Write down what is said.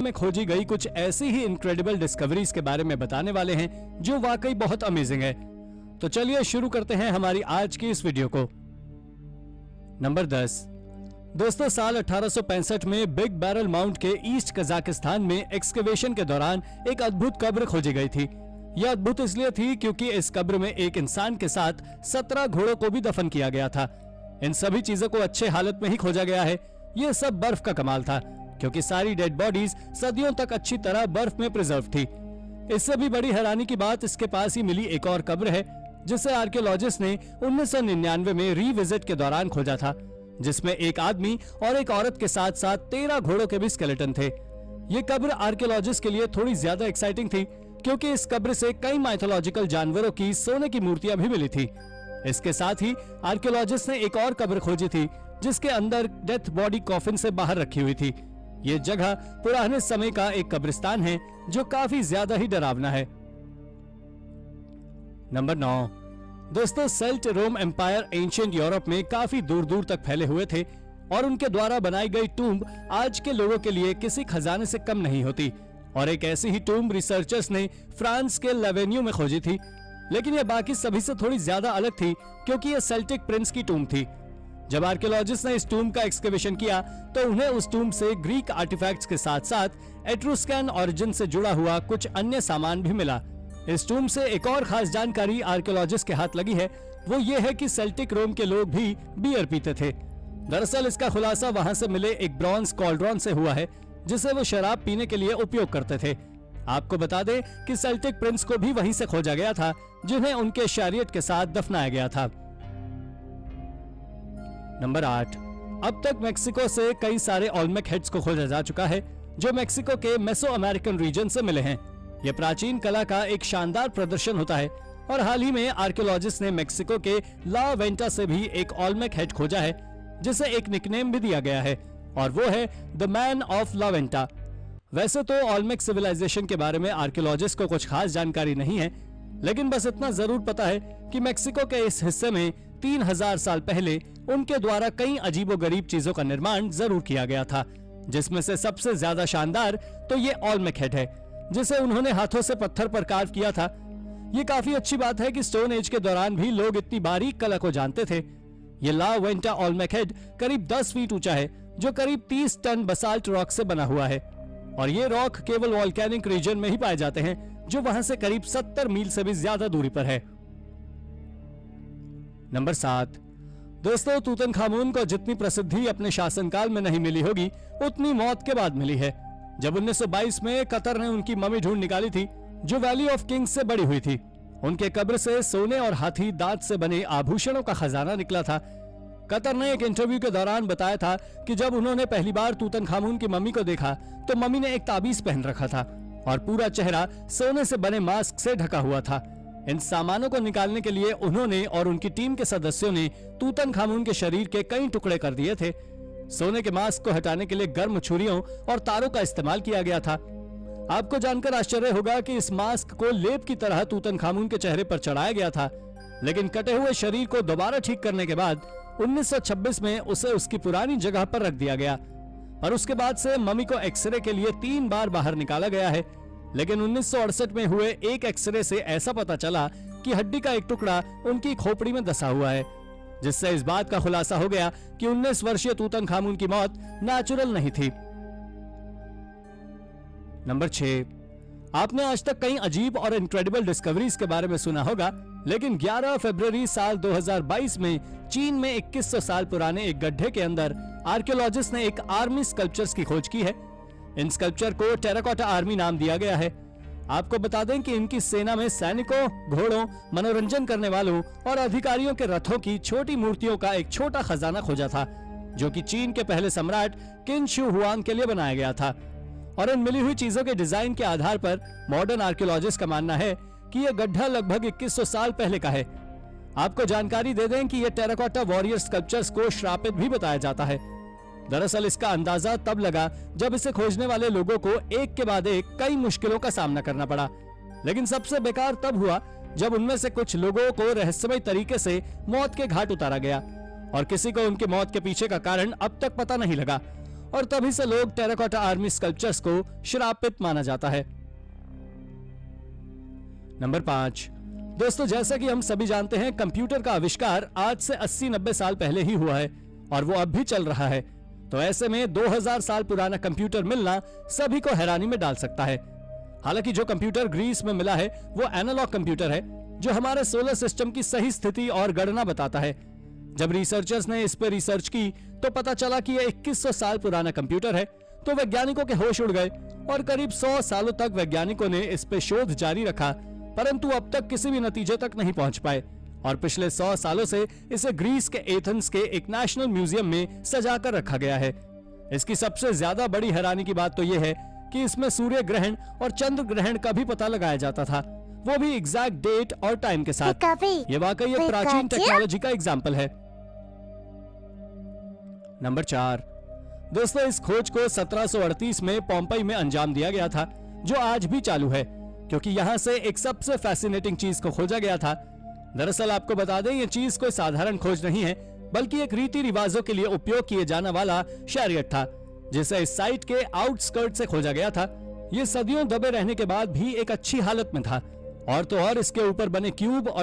में खोजी गई कुछ ऐसी ही इनक्रेडिबल डिस्कवरीज के बारे में बताने वाले हैं जो वाकई बहुत अमेजिंग है। तो चलिए शुरू करते हैं हमारी आज की इस वीडियो को। नंबर 10। दोस्तों, साल 1865 में बिग बैरल माउंट के ईस्ट कजाकिस्तान में एक्सकेवेशन के दौरान एक अद्भुत कब्र खोजी गई थी। यह अद्भुत इसलिए थी क्योंकि इस कब्र में एक इंसान के साथ 17 घोड़ों को भी दफन किया गया था। इन सभी चीजों को अच्छे हालत में ही खोजा गया है। यह सब बर्फ का कमाल था, क्योंकि सारी डेड बॉडीज सदियों तक अच्छी तरह बर्फ में प्रिजर्व थी। इससे भी बड़ी हैरानी की बात इसके पास ही मिली एक और कब्र है, जिसे आर्कियोलॉजिस्ट ने 1999 में रीविजिट के दौरान खोजा था, जिसमें एक आदमी और एक औरत के साथ साथ 13 घोड़ों के भी स्केलेटन थे। ये कब्र आर्कियोलॉजिस्ट के लिए थोड़ी ज्यादा एक्साइटिंग थी, क्योंकि इस कब्र से कई माइथोलॉजिकल जानवरों की सोने की मूर्तियां भी मिली थी। इसके साथ ही आर्कियोलॉजिस्ट ने एक और कब्र खोजी थी, जिसके अंदर डेथ बॉडी कॉफिन से बाहर रखी हुई थी। ये जगह पुराने समय का एक कब्रिस्तान है, जो काफी ज्यादा ही डरावना है। नंबर 9। दोस्तों, सेल्ट रोम एम्पायर एंशिएंट यूरोप में काफी दूर दूर तक फैले हुए थे और उनके द्वारा बनाई गई टूम्ब आज के लोगों के लिए किसी खजाने से कम नहीं होती। और एक ऐसी ही टूम्ब रिसर्चर्स ने फ्रांस के लेवेन्यू में खोजी थी, लेकिन यह बाकी सभी से थोड़ी ज्यादा अलग थी, क्योंकि यह सेल्टिक प्रिंस की टूम्ब थी। जब आर्कियोलॉजिस्ट ने इस टूम्ब का एक्सकेवेशन किया तो उन्हें उस टूम्ब से ग्रीक आर्टिफैक्ट्स के साथ साथ एट्रुस्कन ओरिजिन से जुड़ा हुआ कुछ अन्य सामान भी मिला। इस टूम्ब से एक और खास जानकारी आर्कियोलॉजिस्ट के हाथ लगी है, वो ये है कि सेल्टिक रोम के लोग भी बियर पीते थे। दरअसल इसका खुलासा वहां से मिले एक ब्रॉन्ज कॉल्ड्रॉन से हुआ है, जिसे वो शराब पीने के लिए उपयोग करते थे। आपको बता दें कि सेल्टिक प्रिंस को भी वहीं से खोजा गया था, जिन्हें उनके शैरियट के साथ दफनाया गया था। नंबर 8। अब तक मेक्सिको से कई सारे ओल्मेक हेड्स को खोजा जा चुका है, जो मेक्सिको के मेसो अमेरिकन रीजन से मिले हैं। यह प्राचीन कला का एक शानदार प्रदर्शन होता है, और हाल ही में आर्कियोलॉजिस्ट ने मेक्सिको के ला वेंटा से भी एक ओल्मेक हेड खोजा है, जिसे एक निकनेम भी दिया गया है, और वो है the man of La Venta. वैसे तो ओल्मेक सिविलाइजेशन के बारे में आर्कियोलॉजिस्ट को कुछ खास जानकारी नहीं है, लेकिन बस इतना जरूर पता है कि मेक्सिको के इस हिस्से में 3000 साल पहले उनके द्वारा कई अजीबोगरीब चीजों का निर्माण जरूर किया गया था, जिसमें से सबसे ज्यादा शानदार तो ये ओल्मेक हेड है, जिसे उन्होंने हाथों से पत्थर पर कार्व किया था। ये काफी अच्छी बात है कि स्टोन एज के दौरान भी लोग इतनी बारीक कला को जानते थे। ये ला वेंटा ओल्मेक हेड करीब 10 फीट ऊंचा है, जो करीब 30 टन बसाल्ट रॉक से बना हुआ है, और ये रॉक केवल वोल्केनिक रीजन में ही पाए जाते हैं, जो वहां से करीब 70 मील से भी ज्यादा दूरी पर है। नंबर 7। दोस्तों, तूतनखामुन को जितनी प्रसिद्धि अपने शासनकाल में नहीं मिली होगी, उतनी मौत के बाद मिली है। जब 1922 में कतर ने उनकी मम्मी ढूंढ निकाली थी, जो वैली ऑफ किंग्स से बड़ी हुई थी, उनके कब्र से सोने और हाथी दांत से बने आभूषणों का खजाना निकला था। कतर ने एक इंटरव्यू के दौरान बताया था कि जब उन्होंने पहली बार तूतनखामुन की मम्मी को देखा तो मम्मी ने एक ताबीज पहन रखा था और पूरा चेहरा सोने से बने मास्क से ढका हुआ था। इन सामानों को निकालने के लिए उन्होंने और उनकी टीम के सदस्यों ने तूतनखामुन के शरीर के कई टुकड़े कर दिए थे। सोने के मास्क को हटाने के लिए गर्म छुरियों और तारों का इस्तेमाल किया गया था। आपको जानकर आश्चर्य होगा कि इस मास्क को लेप की तरह तूतनखामुन के चेहरे पर चढ़ाया गया था, लेकिन कटे हुए शरीर को दोबारा ठीक करने के बाद 1926 में उसे उसकी पुरानी जगह पर रख दिया गया, और उसके बाद से मम्मी को एक्सरे के लिए 3 बार बाहर निकाला गया है। लेकिन 1968 में हुए एक एक्सरे से ऐसा पता चला कि हड्डी का एक टुकड़ा उनकी खोपड़ी में दसा हुआ है, जिससे इस बात का खुलासा हो गया कि 19 वर्षीय तूतनखामुन की मौत नेचुरल नहीं थी। नंबर 6। आपने आज तक कई अजीब और इनक्रेडिबल डिस्कवरीज के बारे में सुना होगा, लेकिन 11 फरवरी साल 2022 में चीन में 2100 साल पुराने एक गड्ढे के अंदर आर्कियोलॉजिस्ट ने एक आर्मी स्कल्पचर्स की खोज की है। इन स्कल्पचर को टेराकोटा आर्मी नाम दिया गया है। आपको बता दें कि इनकी सेना में सैनिकों, घोड़ों, मनोरंजन करने वालों और अधिकारियों के रथों की छोटी मूर्तियों का एक छोटा खजाना खोजा था, जो कि चीन के पहले सम्राट किन शू हुआंग के लिए बनाया गया था। और इन मिली हुई चीजों के डिजाइन के आधार पर मॉडर्न आर्कियोलॉजिस्ट का मानना है कि यह गड्ढा लगभग 2100 साल पहले का है। आपको जानकारी दे दें कि यह टेराकोटा वॉरियर स्कल्पचर्स को श्रापित भी बताया जाता है। दरअसल इसका अंदाजा तब लगा जब इसे खोजने वाले लोगों को एक के बाद एक कई मुश्किलों का सामना करना पड़ा, लेकिन सबसे बेकार तब हुआ जब उनमें से कुछ लोगों को रहस्यमय तरीके से मौत के घाट उतारा गया और किसी को उनकी मौत के पीछे का कारण अब तक पता नहीं लगा। और तभी से लोग टेराकोटा आर्मी स्कल्पचर्स को श्रापित माना जाता है। नंबर 5। दोस्तों, जैसा कि हम सभी जानते हैं, कंप्यूटर का आविष्कार आज से 80-90 साल पहले ही हुआ है और वो अब भी चल रहा है। तो ऐसे में 2000 साल पुराना कंप्यूटर मिलना सभी को हैरानी में डाल सकता है। हालांकि जो कंप्यूटर ग्रीस में मिला है वो एनालॉग कंप्यूटर है, जो हमारे सोलर सिस्टम की सही स्थिति और गणना बताता है। जब रिसर्चर्स ने इस पर रिसर्च की तो पता चला कि यह 2100 साल पुराना कंप्यूटर है। तो वैज्ञानिकों के होश उड़ गए और करीब 100 सालों तक वैज्ञानिकों ने इस पे शोध जारी रखा, परंतु अब तक किसी भी नतीजे तक नहीं पहुंच पाए और पिछले 100 सालों से इसे ग्रीस के एथेंस के एक नेशनल म्यूजियम में सजा कर रखा गया है। इसकी सबसे ज्यादा बड़ी हैरानी की बात तो यह है कि इसमें सूर्य ग्रहण और चंद्र ग्रहण का भी पता लगाया जाता था, वो भी एग्जैक्ट डेट और टाइम के साथ। ये वाकई एक प्राचीन टेक्नोलॉजी का एग्जाम्पल है। नंबर 4। दोस्तों, इस खोज को 1738 में पोम्पई में अंजाम दिया गया था, जो आज भी चालू है, क्योंकि यहां से एक सबसे फैसिनेटिंग चीज को खोजा गया था। दरअसल आपको बता दें, ये चीज कोई साधारण खोज नहीं है, बल्कि एक रीति रिवाजों के लिए उपयोग किए जाने वाला शैरियट था, जिसे इस साइट के आउटस्कर्ट से खोजा गया था। ये सदियों दबे रहने के बाद भी एक अच्छी हालत में था और तो और इसके ऊपर बने क्यूब और